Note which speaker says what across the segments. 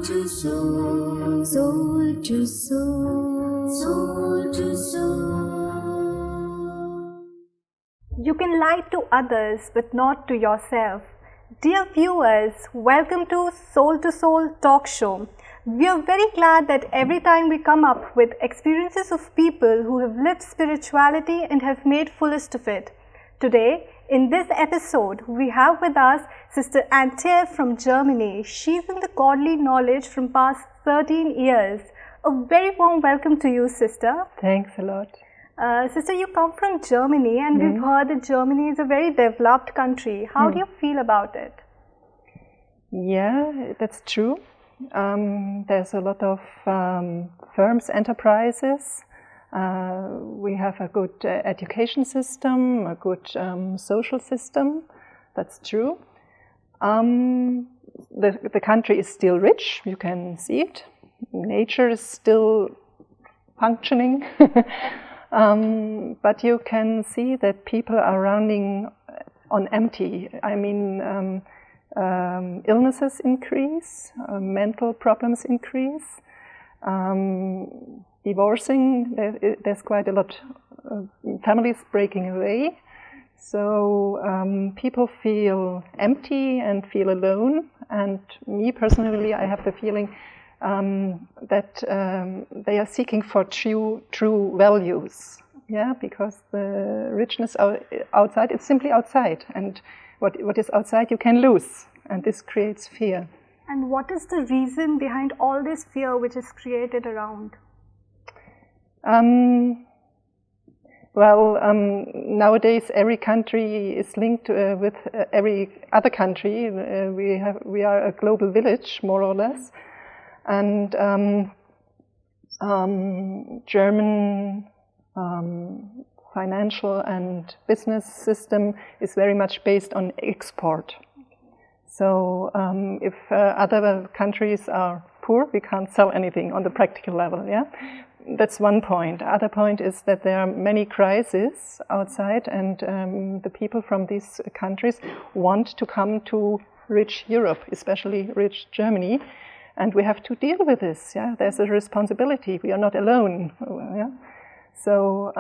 Speaker 1: to soul, soul to soul, soul to soul.
Speaker 2: You can lie to others, but not to yourself. Dear viewers, welcome to Soul Talk Show. We are very glad that every time we come up with experiences of people who have lived spirituality and have made fullest of it. Today, in this episode, we have with us Sister Antilla from Germany. She's in the godly knowledge from past 13 years. A very warm welcome to you, Sister.
Speaker 3: Thanks a lot.
Speaker 2: Sister, you come from Germany and we've heard that Germany is a very developed country. How do you feel about it?
Speaker 3: Yeah, that's true. There's a lot of firms, enterprises. We have a good education system, a good social system. That's true. The country is still rich. You can see it. Nature is still functioning. But you can see that people are running on empty. I mean, illnesses increase, mental problems increase, divorcing, there's quite a lot of families breaking away. So people feel empty and feel alone. And me personally, I have the feeling that they are seeking for true values. Yeah, because the richness outside, it's simply outside. And what is outside you can lose, and this creates fear.
Speaker 2: And what is the reason behind all this fear which is created around?
Speaker 3: Nowadays every country is linked with every other country. We are a global village, more or less, and German financial and business system is very much based on export. So if other countries are poor, we can't sell anything on the practical level. Yeah, that's one point. The other point is that there are many crises outside, and the people from these countries want to come to rich Europe, especially rich Germany, and we have to deal with this. Yeah, there's a responsibility. We are not alone. Yeah. So,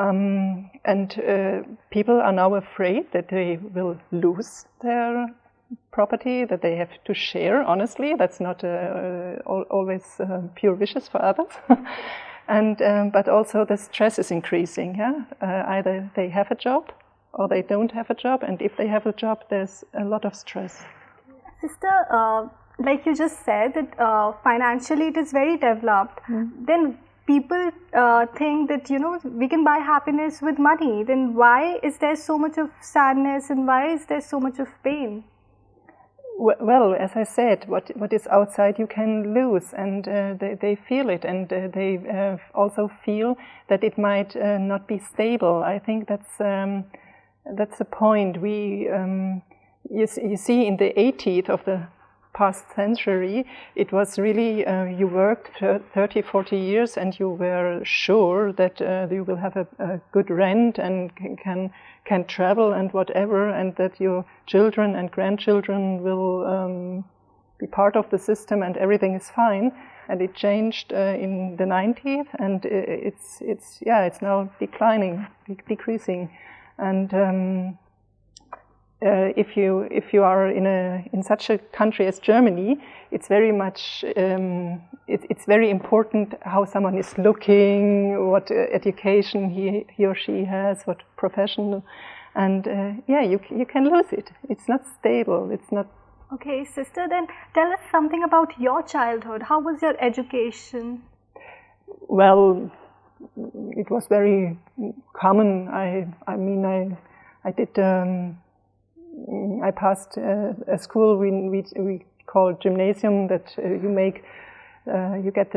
Speaker 3: people are now afraid that they will lose their property, that they have to share, honestly. That's not always pure wishes for others. But also the stress is increasing. Yeah? Either they have a job or they don't have a job, and if they have a job, there's a lot of stress.
Speaker 2: Sister, like you just said, that financially it is very developed. Then people think that, we can buy happiness with money. Then why is there so much of sadness and why is there so much of pain?
Speaker 3: Well, as I said, what is outside you can lose, and they feel it, and they also feel that it might not be stable. I think that's the point. You see, in the 80s of the past century, it was really, you worked 30, 40 years and you were sure that you will have a good rent and can travel and whatever, and that your children and grandchildren will be part of the system and everything is fine. And it changed in the 90s, and it's now decreasing. And if you are in such a country as Germany, it's very much it's very important how someone is looking, what education he or she has, what profession, and you can lose it. It's not stable. It's not.
Speaker 2: Okay, sister, then tell us something about your childhood. How was your education?
Speaker 3: Well, it was very common. I did. I passed a school we call gymnasium, that you get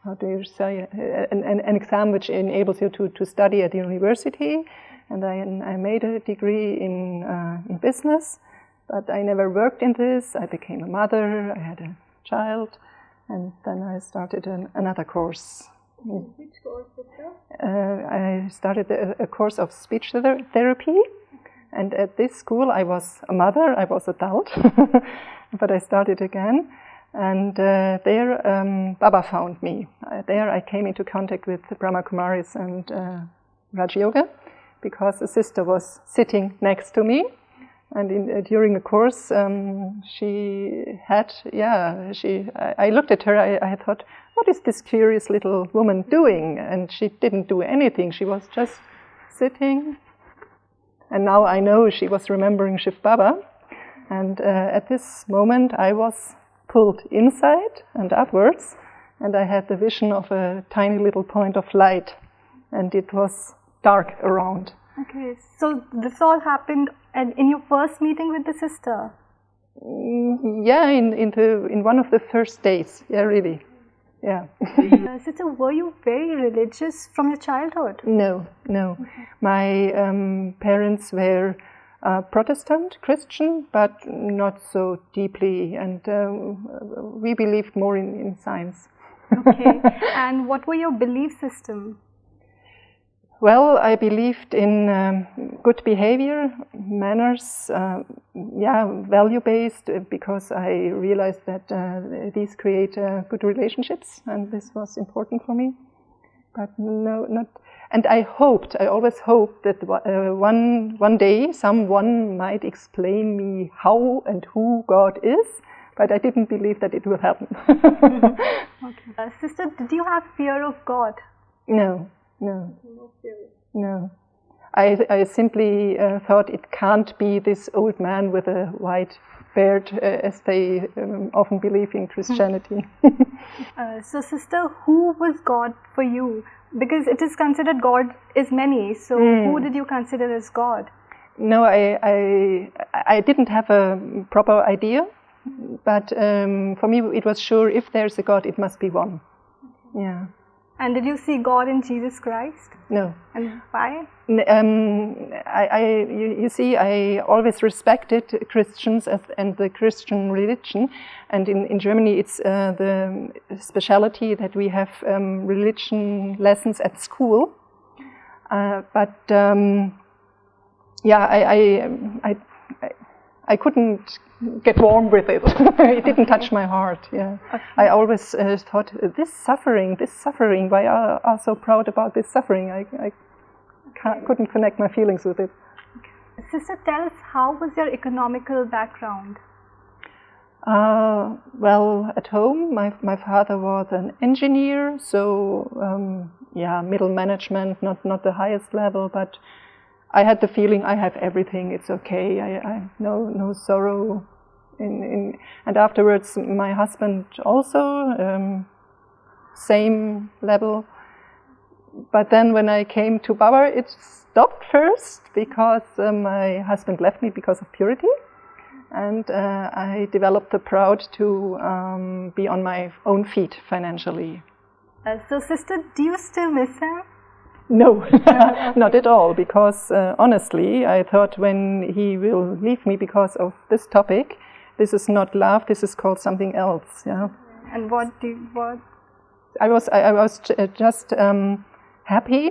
Speaker 3: how do you say, an exam which enables you to study at the university, and I made a degree in business, but I never worked in this. I became a mother, I had a child, and then I started another course.
Speaker 2: Which course was that?
Speaker 3: I started a course of speech therapy. And at this school, I was a mother, I was adult, but I started again. And there Baba found me. There I came into contact with Brahma Kumaris and Raj Yoga, because a sister was sitting next to me. And during the course, I looked at her, I thought, what is this curious little woman doing? And she didn't do anything, she was just sitting. And now I know she was remembering Shiv Baba. And at this moment I was pulled inside and upwards, and I had the vision of a tiny little point of light, and it was dark around.
Speaker 2: Okay, so this all happened in your first meeting with the sister?
Speaker 3: Yeah, in one of the first days. Yeah, really. Yeah.
Speaker 2: Sister, were you very religious from your childhood?
Speaker 3: No. My parents were Protestant, Christian, but not so deeply, and we believed more in science.
Speaker 2: Okay, and what were your belief system?
Speaker 3: Well, I believed in good behavior, manners, value-based, because I realized that these create good relationships, and this was important for me. But no, not. And I always hoped that one day someone might explain me how and who God is, but I didn't believe that it would happen.
Speaker 2: Okay. Sister, did you have fear of God?
Speaker 3: No. I simply thought it can't be this old man with a white beard, as they often believe in Christianity.
Speaker 2: So, sister, who was God for you? Because it is considered God is many, so who did you consider as God?
Speaker 3: No, I didn't have a proper idea, but for me it was sure, if there's a God, it must be one. Yeah.
Speaker 2: And did you see God in Jesus Christ?
Speaker 3: No.
Speaker 2: And why?
Speaker 3: You see, I always respected Christians and the Christian religion, and in Germany it's the speciality that we have religion lessons at school. I couldn't get warm with it. It didn't touch my heart. Yeah, okay. I always thought, this suffering. Why are so proud about this suffering? I couldn't connect my feelings with it.
Speaker 2: Okay. Sister, tell us, how was your economical background?
Speaker 3: Well, at home, my father was an engineer, so middle management, not the highest level, but I had the feeling I have everything, it's okay, I no sorrow. And afterwards my husband also, same level. But then when I came to Baba, it stopped first, because my husband left me because of purity. And I developed the pride to be on my own feet financially.
Speaker 2: So sister, do you still miss him?
Speaker 3: No, not at all, because honestly, I thought, when he will leave me because of this topic, this is not love, this is called something else. Yeah.
Speaker 2: And what?
Speaker 3: I was just happy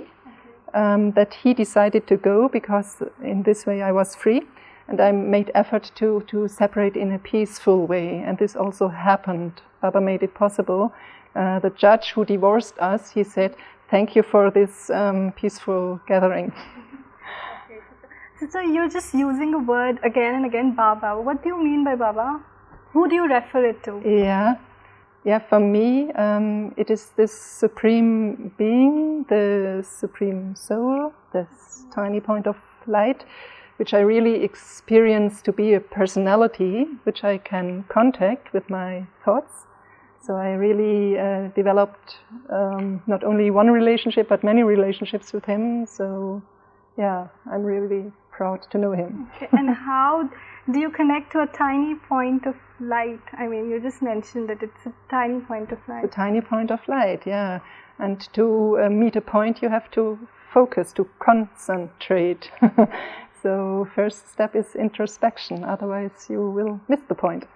Speaker 3: that he decided to go, because in this way I was free, and I made effort to separate in a peaceful way, and this also happened. Baba made it possible. The judge who divorced us, he said, "Thank you for this peaceful gathering."
Speaker 2: Okay. So you're just using a word again and again, Baba. What do you mean by Baba? Who do you refer it to?
Speaker 3: Yeah. For me, it is this supreme being, the supreme soul, this tiny point of light, which I really experience to be a personality, which I can contact with my thoughts. So I really developed not only one relationship, but many relationships with him. So yeah, I'm really proud to know him.
Speaker 2: Okay. And how do you connect to a tiny point of light? I mean, you just mentioned that it's a tiny point of light.
Speaker 3: It's a tiny point of light, yeah. And to meet a point, you have to focus, to concentrate. So first step is introspection, otherwise you will miss the point.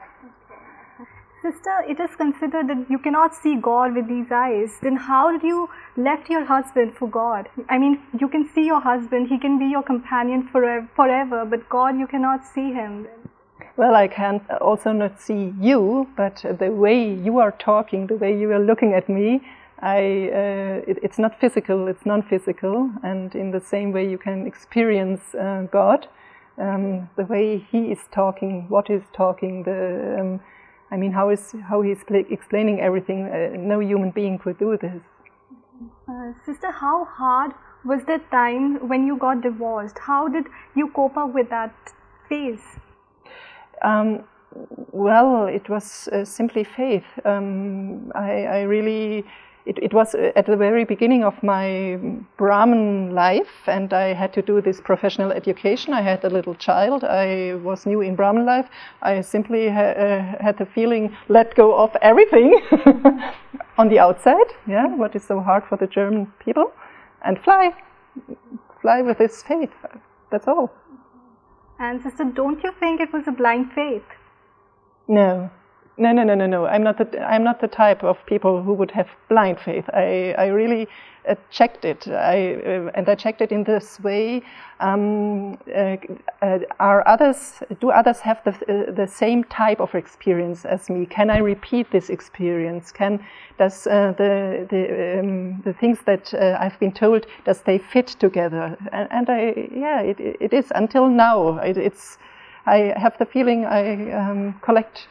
Speaker 2: Sister, it is considered that you cannot see God with these eyes. Then how did you left your husband for God? I mean, you can see your husband, he can be your companion forever, but God, you cannot see him.
Speaker 3: Well, I can also not see you, but the way you are talking, the way you are looking at me, it's not physical, it's non-physical, and in the same way you can experience God, the way He is talking, what He's talking, how He's explaining everything. No human being could do this.
Speaker 2: Sister, how hard was that time when you got divorced? How did you cope up with that phase?
Speaker 3: Well, it was simply faith. It was at the very beginning of my Brahmin life, and I had to do this professional education. I had a little child. I was new in Brahmin life. I simply had the feeling, let go of everything on the outside, what is so hard for the German people, and fly with this faith. That's all.
Speaker 2: And sister, don't you think it was a blind faith?
Speaker 3: No. I'm not the type of people who would have blind faith. I really checked it. I checked it in this way. Do others have the same type of experience as me? Can I repeat this experience? Does the things that I've been told, does they fit together? It is until now. I have the feeling I collect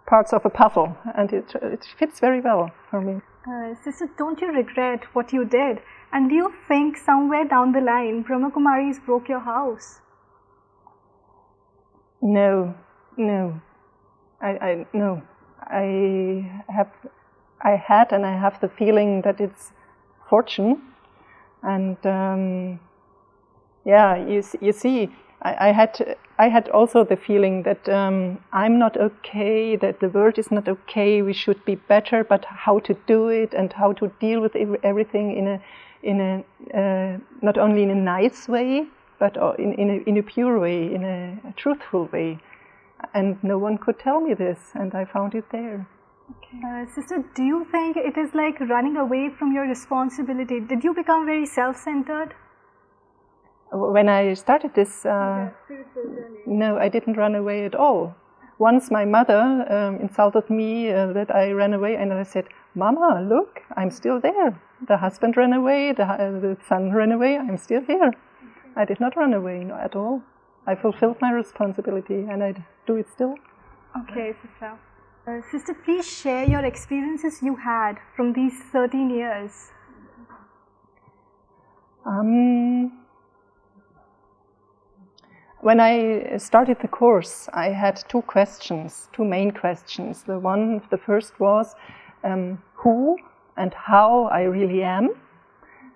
Speaker 3: parts of a puzzle, and it fits very well for me.
Speaker 2: Sister, don't you regret what you did? And do you think somewhere down the line Brahma Kumaris broke your house?
Speaker 3: No. I had and I have the feeling that it's fortune, and you see, I had also the feeling that I'm not okay, that the world is not okay, we should be better, but how to do it and how to deal with everything in a not only in a nice way, but in a pure way, in a truthful way. And no one could tell me this, and I found it there.
Speaker 2: Okay. Sister, do you think it is like running away from your responsibility? Did you become very self-centered?
Speaker 3: When I started this,
Speaker 2: spiritual journey.
Speaker 3: No, I didn't run away at all. Once my mother insulted me that I ran away, and I said, "Mama, look, I'm still there. The husband ran away, the son ran away, I'm still here." I did not run away at all. I fulfilled my responsibility, and I do it still.
Speaker 2: Okay, sister. Sister, please share your experiences you had from these 13 years.
Speaker 3: When I started the course, I had two main questions. The first was who and how I really am,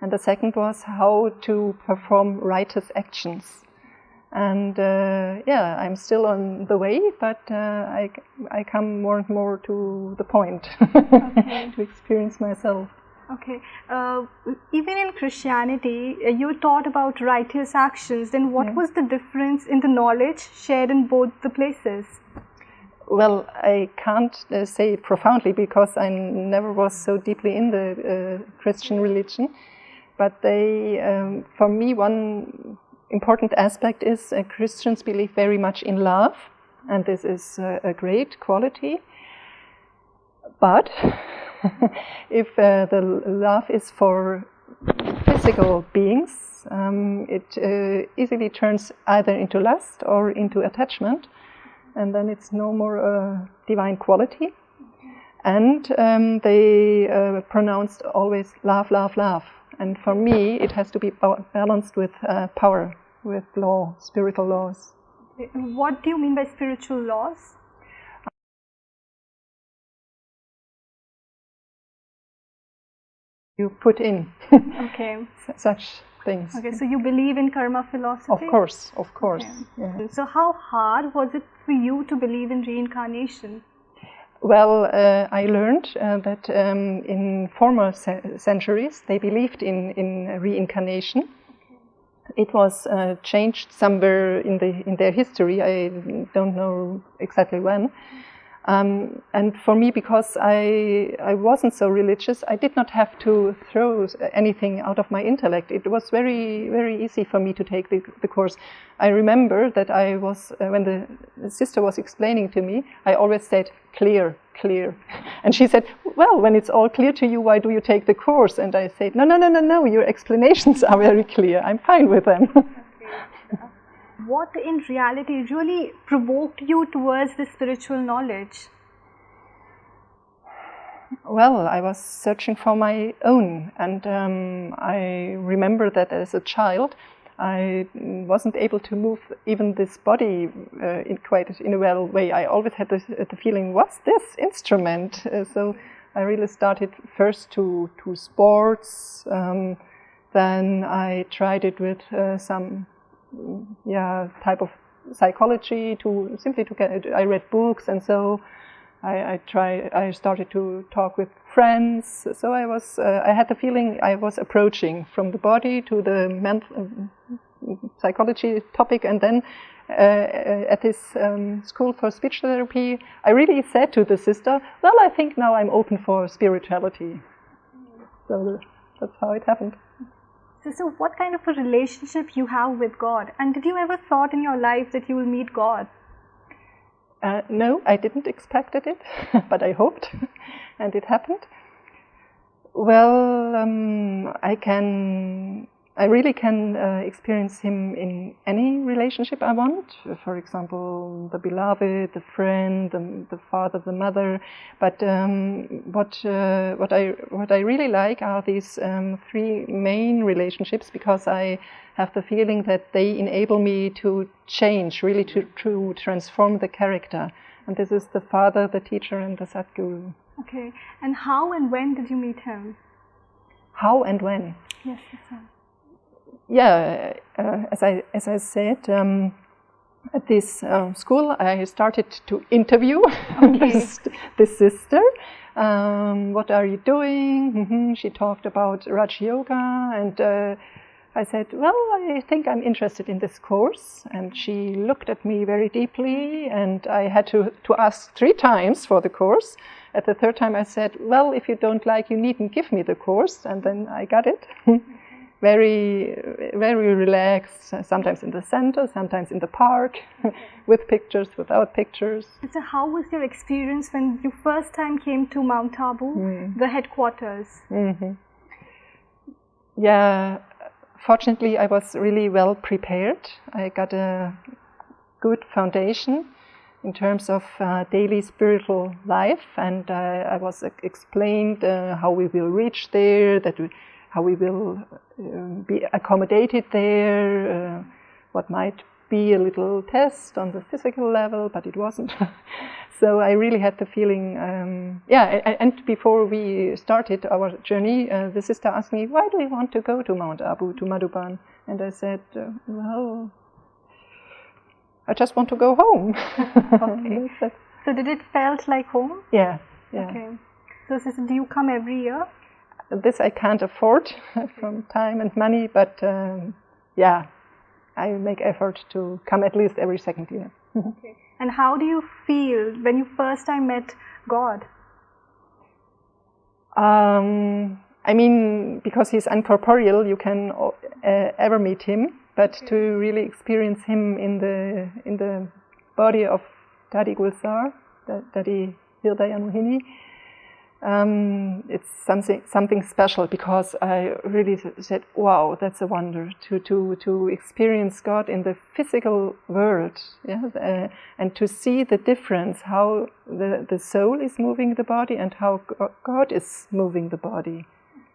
Speaker 3: and the second was how to perform righteous actions. And I'm still on the way, but I come more and more to the point to experience myself.
Speaker 2: Okay. Even in Christianity, you taught about righteous actions. Then what was the difference in the knowledge shared in both the places?
Speaker 3: Well, I can't say it profoundly because I never was so deeply in the Christian religion. But for me, one important aspect is Christians believe very much in love, and this is a great quality. But if the love is for physical beings, it easily turns either into lust or into attachment, and then it's no more a divine quality. And they pronounced always love, love, love. And for me, it has to be balanced with power, with law, spiritual laws.
Speaker 2: What do you mean by spiritual laws?
Speaker 3: You put in such things.
Speaker 2: Okay, so you believe in karma philosophy?
Speaker 3: Of course.
Speaker 2: Okay.
Speaker 3: Yeah.
Speaker 2: So how hard was it for you to believe in reincarnation?
Speaker 3: Well, I learned that in former centuries they believed in reincarnation. It was changed somewhere in their history. I don't know exactly when. And for me, because I wasn't so religious, I did not have to throw anything out of my intellect. It was very, very easy for me to take the course. I remember that I was, when the sister was explaining to me, I always said, clear, clear. And she said, well, when it's all clear to you, why do you take the course? And I said, no, your explanations are very clear. I'm fine with them.
Speaker 2: What in reality really provoked you towards the spiritual knowledge?
Speaker 3: Well, I was searching for my own, and I remember that as a child I wasn't able to move even this body in a well way. I always had the feeling, what's this instrument? So I really started first to sports, then I tried it with some type of psychology I read books, and so I started to talk with friends. So I had the feeling I was approaching from the body to the mental psychology topic, and then at this school for speech therapy, I really said to the sister, well, I think now I'm open for spirituality. So that's how it happened.
Speaker 2: So what kind of a relationship you have with God? And did you ever thought in your life that you will meet God?
Speaker 3: No, I didn't expect it, but I hoped, and it happened. Well, I really can experience Him in any relationship I want. For example, the beloved, the friend, the father, the mother. But what I really like are these three main relationships, because I have the feeling that they enable me to change, really to transform the character. And this is the Father, the Teacher, and the Sadguru.
Speaker 2: Okay. And how and when did you meet Him?
Speaker 3: How and when?
Speaker 2: Yes, sir.
Speaker 3: Yeah, as I said, at this school I started to interview this sister. What are you doing? She talked about Raj Yoga, and I said, well, I think I'm interested in this course. And she looked at me very deeply, and I had to ask 3 times for the course. At the 3rd time I said, well, if you don't like, you needn't give me the course, and then I got it. Very, very relaxed, sometimes in the center, sometimes in the park, with pictures, without pictures.
Speaker 2: So how was your experience when you first time came to Mount Abu, the headquarters?
Speaker 3: Mm-hmm. Yeah, fortunately I was really well prepared. I got a good foundation in terms of daily spiritual life, and I was explained how we will reach there, how we will be accommodated there, what might be a little test on the physical level, but it wasn't. So I really had the feeling, and before we started our journey, the sister asked me, why do you want to go to Mount Abu, to Madhuban? And I said, well, I just want to go home.
Speaker 2: Okay. So did it felt like home?
Speaker 3: Yeah.
Speaker 2: Okay. So sister, do you come every year?
Speaker 3: This I can't afford from time and money, but I make effort to come at least every 2nd year.
Speaker 2: Okay. And how do you feel when you first time met God?
Speaker 3: I mean, because He's uncorporeal, you can ever meet Him, but to really experience Him in the body of Dadi Gulsar, Dadi Hridaya Mohini, it's something special, because I really said, wow, that's a wonder to experience God in the physical world, and to see the difference, how the soul is moving the body and how God is moving the body.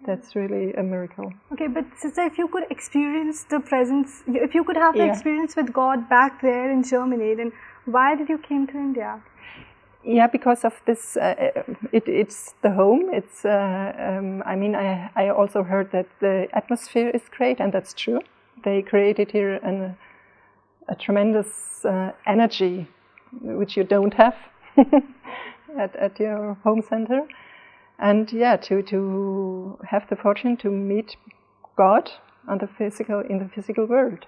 Speaker 3: That's really a miracle.
Speaker 2: Okay, but sister, if you could experience the presence, if you could have the experience with God back there in Germany, then why did you came to India?
Speaker 3: Yeah, because of this, it's the home. It's, I mean, I also heard that the atmosphere is great, and that's true. They created here a tremendous energy, which you don't have at your home center. And to have the fortune to meet God in the physical world.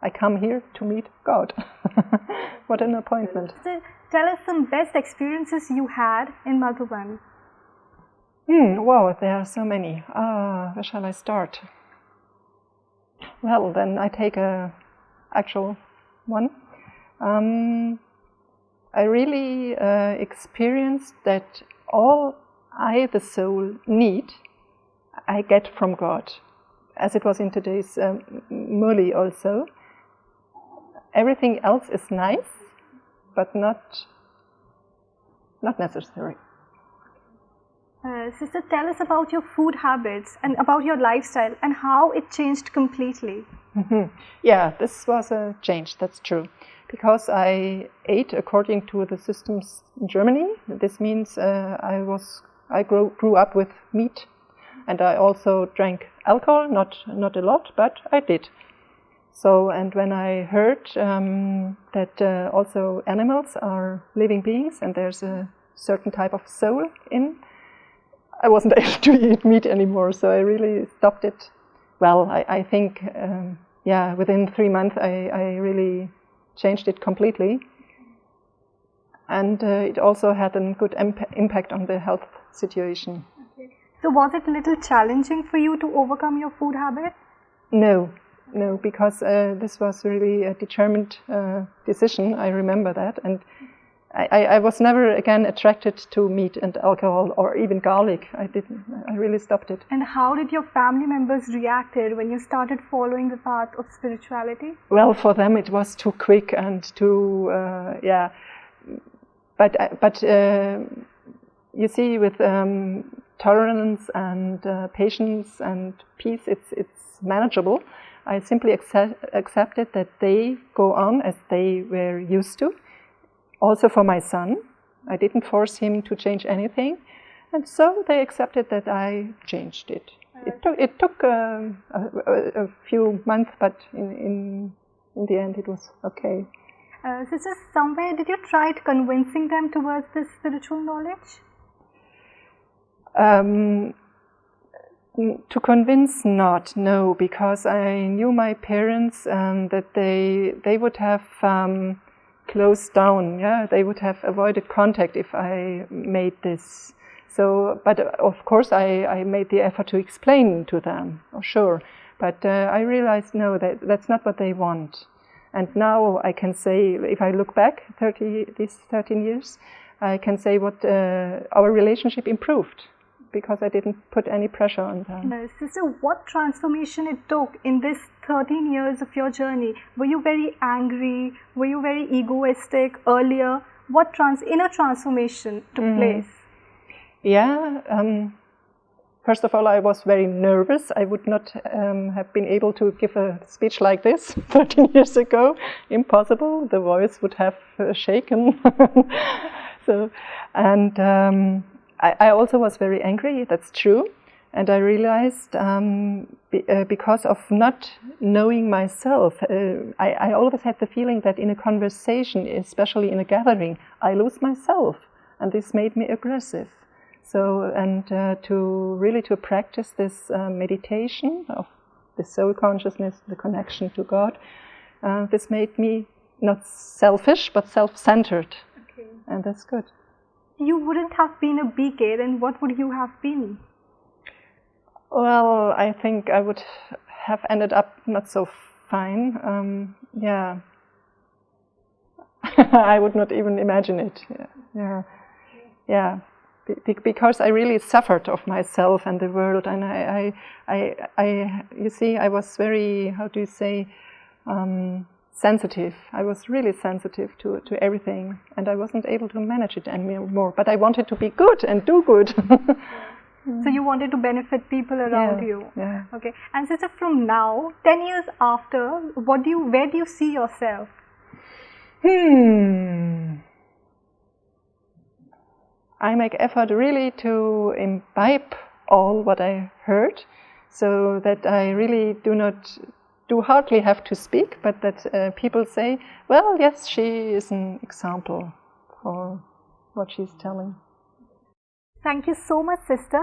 Speaker 3: I come here to meet God. What an appointment.
Speaker 2: So tell us some best experiences you had in Madhuban.
Speaker 3: Wow, there are so many. Where shall I start? Well, then I take a actual one. I really experienced that all I, the soul, need, I get from God. As it was in today's Murli also. Everything else is nice, but not necessary.
Speaker 2: Sister, tell us about your food habits and about your lifestyle and how it changed completely.
Speaker 3: Yeah, this was a change, that's true. Because I ate according to the systems in Germany. This means I grew up with meat, and I also drank alcohol, not a lot, but I did. So, and when I heard that also animals are living beings and there's a certain type of soul in, I wasn't able to eat meat anymore, so I really stopped it. Well, I think, within 3 months I really changed it completely. And it also had a good impact on the health situation.
Speaker 2: Okay. So was it a little challenging for you to overcome your food habit?
Speaker 3: No, because this was really a determined decision, I remember that. And I was never again attracted to meat and alcohol or even garlic. I really stopped it.
Speaker 2: And how did your family members reacted when you started following the path of spirituality?
Speaker 3: Well, for them it was too quick and too, But you see, with tolerance and patience and peace, it's manageable. I simply accepted that they go on as they were used to. Also for my son, I didn't force him to change anything, and so they accepted that I changed it. It took a few months, but in the end it was okay.
Speaker 2: Sister, somewhere did you try convincing them towards this spiritual knowledge?
Speaker 3: To convince, no, because I knew my parents that they would have closed down. Yeah, they would have avoided contact if I made this. So, but of course, I made the effort to explain to them. Oh, sure, but I realized that's not what they want. And now I can say, if I look back these 13 years, I can say what our relationship improved, because I didn't put any pressure on them.
Speaker 2: Sister, what transformation it took in this 13 years of your journey? Were you very angry? Were you very egoistic earlier? What inner transformation took place?
Speaker 3: Yeah, first of all, I was very nervous. I would not have been able to give a speech like this 13 years ago. Impossible. The voice would have shaken. So, and I also was very angry, that's true. And I realized because of not knowing myself, I always had the feeling that in a conversation, especially in a gathering, I lose myself. And this made me aggressive. So, and to practice this meditation of the soul consciousness, the connection to God, this made me not selfish, but self-centered. Okay. And that's good.
Speaker 2: You wouldn't have been a BK, then what would you have been?
Speaker 3: Well, I think I would have ended up not so fine. I would not even imagine it. Yeah. Because I really suffered of myself and the world, and you see, I was very, sensitive. I was really sensitive to everything, and I wasn't able to manage it anymore. But I wanted to be good and do good.
Speaker 2: So you wanted to benefit people around you.
Speaker 3: Yeah.
Speaker 2: Okay. And sister, from now, 10 years after, where do you see yourself?
Speaker 3: I make effort really to imbibe all what I heard, so that I really do hardly have to speak, but that people say, well, yes, she is an example for what she's telling.
Speaker 2: Thank you so much, sister,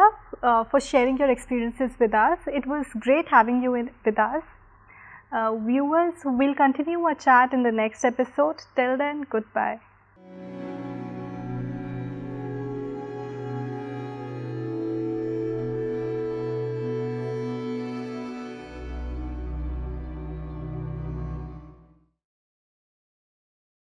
Speaker 2: for sharing your experiences with us. It was great having you with us. Viewers, we'll continue our chat in the next episode. Till then, goodbye.